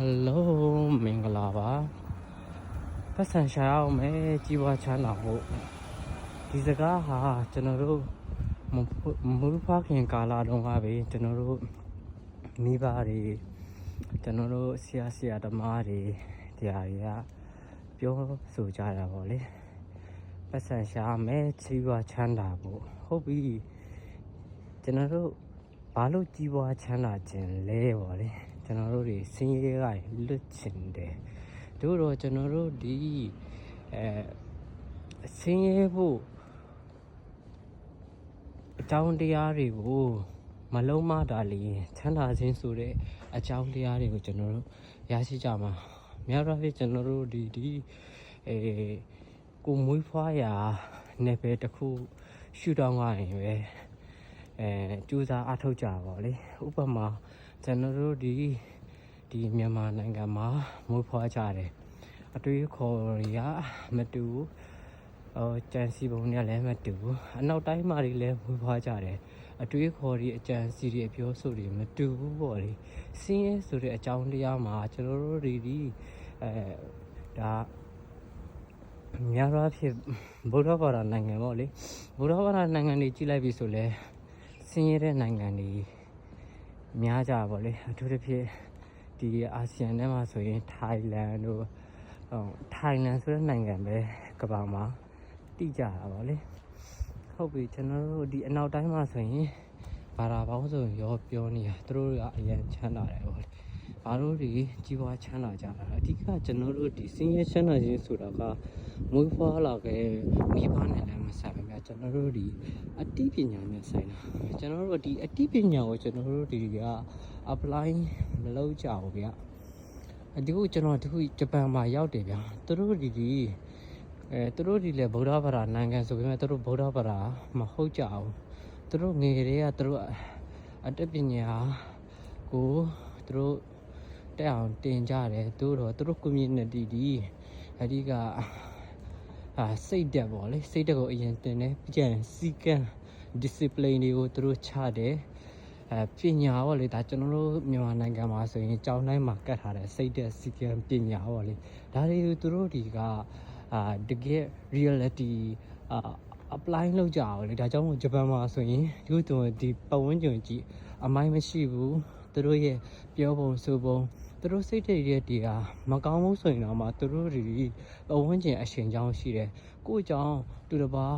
Hello မင်္ဂလာပါပတ်စံရှာအောင်မယ်ကြီးပွားချမ်းသာဖို့ဒီစကားဟာကျွန်တော်တို့မူဖခင်ကာလတုန်းကပဲကျွန်တော်တို့မိဘတွေကျွန်တော်တို့ဆရာသမားတွေတရားတွေကပြောဆိုကြတာပေါ့လေပတ်စံရှာမယ်ကြီးပွားချမ်းသာဖို့ဟုတ်ပြီကျွန်တော်တို့ဘာလို့ကြီးပွားချမ်းသာခြင်းလဲပေါ့လေကျွန်တော်တို့တွေစင်းရဲကလွတ်ချင်တယ်တို့တော့ကျွန်တော်တို့ဒီစင်းရဲဖို့အကြောင်းတရားတွေကိုမလုံးမတာလျင်ချမ်းသာခြင်းဆိုတဲ့အကြောင်းတရားတွေကိုကျွန်တော်တို့ရရှိကြမှာများတော့ဖြစ်ကျွန်တော်တို့ဒီကိုမွေးဖွားရာနယ်ပယ်တစ်ခုရှူတောင်းရရင်ပဲကြိုးစားအားထုတ်ကြပါလေဥပမာကျွန်တော်တို့ဒီမြန်မာနိုင်ငံမှာမွေးဖွားကြတယ်အတွေ့အခေါ်တွေကမတူကြံစီပုံနဲ့လည်းမတူအနောက်တိုင်းမှာတွေလည်းမွေးဖွားကြတယ်အတွေ့အခေါ်တွေအကြံစီတွေအပြောဆိုတွေမတူဘူးပေါ့လေစင်းရဲဆိုတဲ့အကြောင်းတရားမှာကျွန်တော်တို့ဒါများသောအားဖြင့်ဗုဒ္ဓဘာသာနိုင်ငံပေါ့လေဗုဒ္ဓဘာသာနိုင်ငံတွေကြည့်လိုက်ပြီဆိုလဲစင်းရဲတဲ့နိုင်ငံတွေများကြပါလေအထူးသဖြင့်ဒီအာဆီယံထဲမှာဆိုရင်ထိုင်းလန်တို့ထိုင်းလန်ဆိုတဲ့နိုင်ငံပဲကမ္ဘာမှာတိကြတာပါလေဟုတ်ပြီကျွန်တော်တို့ဒီအနောက်တိုင်းမှာဆိုရင်ဘာသာပေါင်းစုံရောပြောနေတာသူတို့ကအရင်ချမ်းသာတယ်ပေါ့လေဘာလို့ဒီကြီးပွားချမ်းသာကြတာအဓိကကျွန်တော်တို့ဒီစင်းရဲချမ်းသာခြင်းဆိုတာကမွေးဖွားလာခဲ့မိဘနဲ့လည်းမဆိုင်ပါဘူးကျွန်တော်တို့ဒီအတိပညာနဲ့ဆိုင်တာကျွန်တော်တို့ဒီအတိပညာကိုကျွန်တော်တို့ဒီက apply မလုပ်ကြဘူးဗျဒီခုကျွန်တော်ဒီခုဂျပန်မှာရောက်တယ်ဗျသူတို့ဒီသူတို့ဒီလေဗုဒ္ဓဘာသာနိုင်ငံဆိုပေမဲ့သူတို့ဗုဒ္ဓဘာသာမဟုတ်ကြဘူးသူတို့ငယ်ကလေးကသူတို့အတတ်ပညာကိုသူတို့တက်အောင်တင်ကြတယ်သူတို့ community ဒီအဓိကစိတ်တက်ပေါ့လေစိတ်တက်ကိုအရင်တင်တယ်ပြီးကြရင်စီကံ discipline တွေကိုသူတို့ချတယ်ပညာပေါ့လေဒါကျွန်တော်တို့မြန်မာနိုင်ငံမှာဆိုရင်ကျောင်းတိုင်းမှာကတ်ထားတယ်စိတ်တက်စီကံပညာပေါ့လေဒါတွေကိုသူတို့ဒီကတကယ် reality apply လုပ်ကြအောင်လေဒါကြောင့်မို့ဂျပန်မှာဆိုရင်ဒီပတ်ဝန်းကျင်ကြီးအမိုင်းမရှိဘူးသူတို့ရဲ့ပြောပုံဆိုပုံသူတို့စိတ်တွေတွေကမကောင်းဘူးဆိုရင်တော့မှသူတို့ဒီပတ်ဝန်းကျင်အရှင်ကြောင်းရှိတယ်ကိုယ့်ကြောင့်သူတစ်ပါး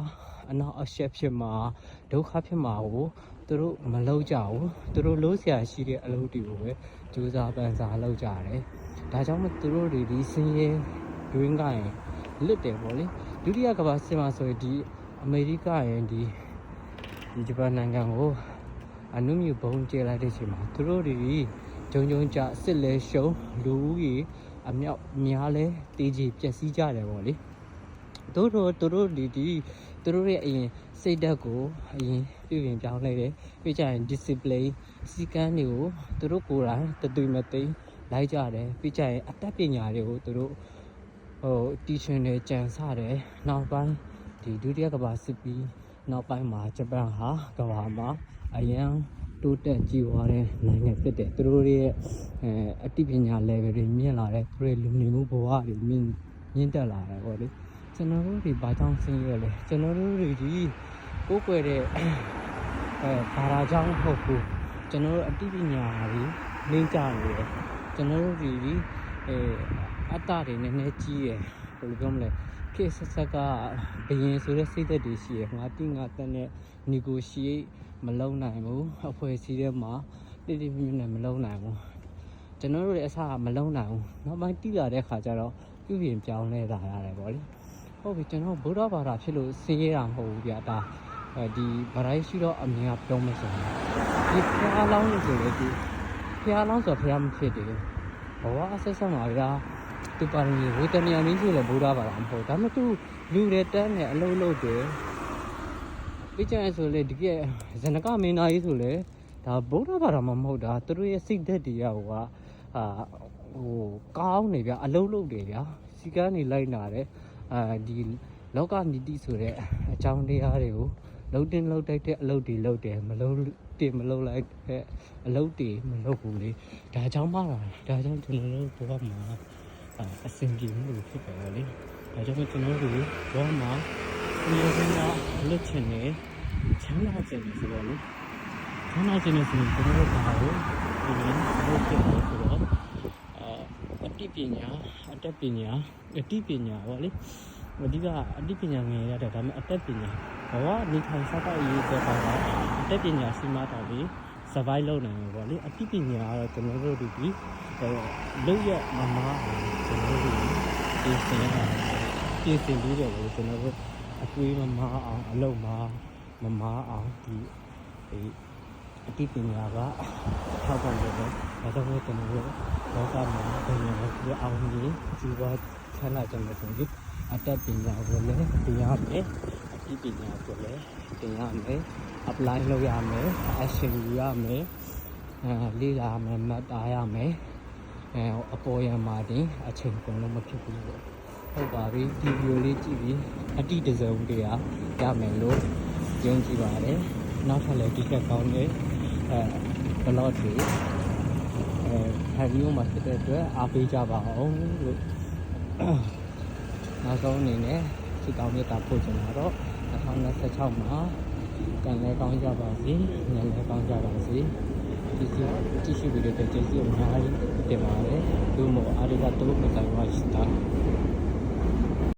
အနောက်အရှက်ဖြစ်မှာဒုက္ခဖြစ်မှာကိုသူတို့မလုပ်ကြဘူးသူတို့လို့ဆရာရှိတဲ့အလုပ်တွေကိုပဲကြိုးစားပန်းစားလုပ်ကြတယ်ဒါကြောင့်မို့သူတို့ဒီစင်းရဲတွင်းကရင်လွတ်တယ်ပေါ့လေဒုတိယကမ္ဘာစစ်မှာဆိုရင်ဒီအမေရိကရင်ဒီဂျပန်နိုင်ငံကိုအနုမြူဘုံကျဲလိုက်တဲ့အချိန်မှာသူတို့ဂျုံကြစစ်လဲရှုံလူဦးရေအမြောက်များလဲတေးကြီးပျက်စီးကြတယ်ပေါ့လေသူတို့ရဲ့အရင်စိတ်ဓာတ်ကိုအရင်ပြင်ပြောင်းလဲတယ်ပြီးကြရင် discipline စီကံတွေကိုသူတို့ကိုယ်တိုင်တသွေမသိလိုက်ကြတယ်ပြီးကြရင်အတတ်ပညာတွေကိုသူတို့တီထွင်တယ်ကြံစတယ်နောက်ပိုင်းဒီဒုတိယကမ္ဘာစစ်ပြီးနောက်ပိုင်းမှာဂျပန်ဟာကမ္ဘာမှာအရန်တိုးတက်ကြီးပွားတဲ့နိုင်ငံဖြစ်တယ်သူတို့ရဲ့အသိပညာ level တွေမြင့်လာတယ်သူတို့လူနေမှုဘဝတွေမြင့်တက်လာတယ်ပေါ့လေကျွန်တော်တို့ဒီဘာကြောင့်ဆင်းရဲလဲကျွန်တော်တို့ဒီကိုယ်ကွယ်တဲ့ဘာသာကြောင့်မဟုတ်ဘူးကျွန်တော်တို့အသိပညာတွေနှင်းကြနေတယ်ကျွန်တော်တို့ဒီအတ္တတွေနည်းနည်းကြီးရယ်ဘယ်လိုပြောမလဲခေတ်ဆက်ကဘယင်ဆိုတဲ့စိတ်သက်တွေရှိရယ်ငါတိငါတက်နဲ့ negotiate မလုပ်နိုင်ဘူးအဖွဲ့အစည်းထဲမှာတိတိမြင့်နဲ့မလုပ်နိုင်ဘူးကျွန်တော်တို့လည်းအစားမလုပ်နိုင်ဘူးနောက်ပိုင်းတိလာတဲ့ခါကျတော့ပြုပြင်ပြောင်းလဲလာရတယ်ပေါ့လေဟုတ်ပြီကျွန်တော်ဗုဒ္ဓဘာသာဖြစ်လို့စင်းရဲတာမဟုတ်ဘူးဗျာဒါဒီဗရိုင်းရှိတော့အမြင်ကပြောမယ်ဆိုရင်ဒီဖျားလောင်းလို့ဆိုလေဒီဖျားလောင်းဆိုဖျားမဖြစ်တယ်ဘဝအဆက်ဆက်မှာဗျာသူပါရင်ဝေတနာမင်းဆိုလေဗုဒ္ဓဘာသာမဟုတ်ဒါမှသူလူတွေတန်းနဲ့အလုံးလုံးတယ်ပြီးကြရင်ဆိုလေဒီကဇနကမင်းသားကြီးဆိုလေဒါဗုဒ္ဓဘာသာမဟုတ်တာသူတို့ရဲ့စိတ်သက်တရားကကောင်းနေဗျအလုံးလုံးတယ်ဗျာစီကန်းနေလိုက်နာတယ်ဒီလောကနီတိဆိုတဲ့အကြောင်းတရားတွေကိုလုံးတင်လုံးတိုက်တဲ့အလုပ်တွေလုပ်တယ်မလုံးတ တွေမလုပ်လိုက်တဲ့အလုပ်တွေမလုပ်ဘူးလေဒါကြောင့်မှလာဒါကြောင့်ကျွန်တော်တို့ဘဝမှာအဆင်ပြေမှုတွေဖြစ်တယ်လေဒါကြောင့်ကျွန်တော်တို့ဘဝမှာဒီလိုမျိုးလွတ်ချင်နေချမ်းသာချင်နေဆိုတော့လေချမ်းသာချင်နေဆိုရင်ကျွန်တော်တို့ဘာလို့ဒီလိုလုပ်ဖြစ်လဲဆိုတော့အတိပညာအတတ်ပညာအတိပညာပေါ့လေအဓိကအတိပညာငယ်ရတယ်ဒါပေမဲ့အတတ်ပညာဘဝနေထိုင်စားတော့ရေးတဲ့ပါအတတ်ပညာရှိမှတော့လေ survive လုပ်နိုင်မှာပေါ့လေအတိပညာကတော့ကျွန်တော်တို့ဒီလုပ်ရမမကျွန်တော်တို့ဒီစင်ရပြင်ဆင်ပြီးတော့လေကျွန်တော်တို့အတွေးမမအောင်အလုပ်မမအောင်ဒီအတိပညာကထောက်ပံ့တယ်ဒါကြောင့်ကျွန်တော်တို့လောကမှာဘယ်လိုလဲအောင်ကြီးဒီဘဝဆန္ဒကြမယ်ဆိုရင်အတတ်ပညာကိုလည်းတင်ရမယ်အတိပညာကိုလည်းတင်ရမယ် apply လုပ်ရမယ် action ယူရမယ်လေ့လာမယ်မှတ်သားရမယ်အပေါ်ရမှာတင်အချိန်ကုန်လို့မဖြစ်ဘူးပေါ့ဟုတ်ပါပြီဒီဗီဒီယိုလေးကြည့်ပြီးအတိတစုံတည်းရမယ်လို့ယုံကြည်ပါတယ်နောက်ထပ်လည်းဒီကကောင်းတဲ့blog တွေreview မှာဖြစ်တဲ့အတွက်အားပေးကြပါအောင်လို့နောက်ဆုံးအနေနဲ့ဒီကောင်းမြတ်တာပို့ချင်တာတော့2026မှာကံလည်းကောင်းကြပါစေညလည်းကောင်းကြပါစေကြည့်ရှုပြီးတဲ့ကျေးဇူးအများကြီးတင်ပါတယ်どうもありがとうございました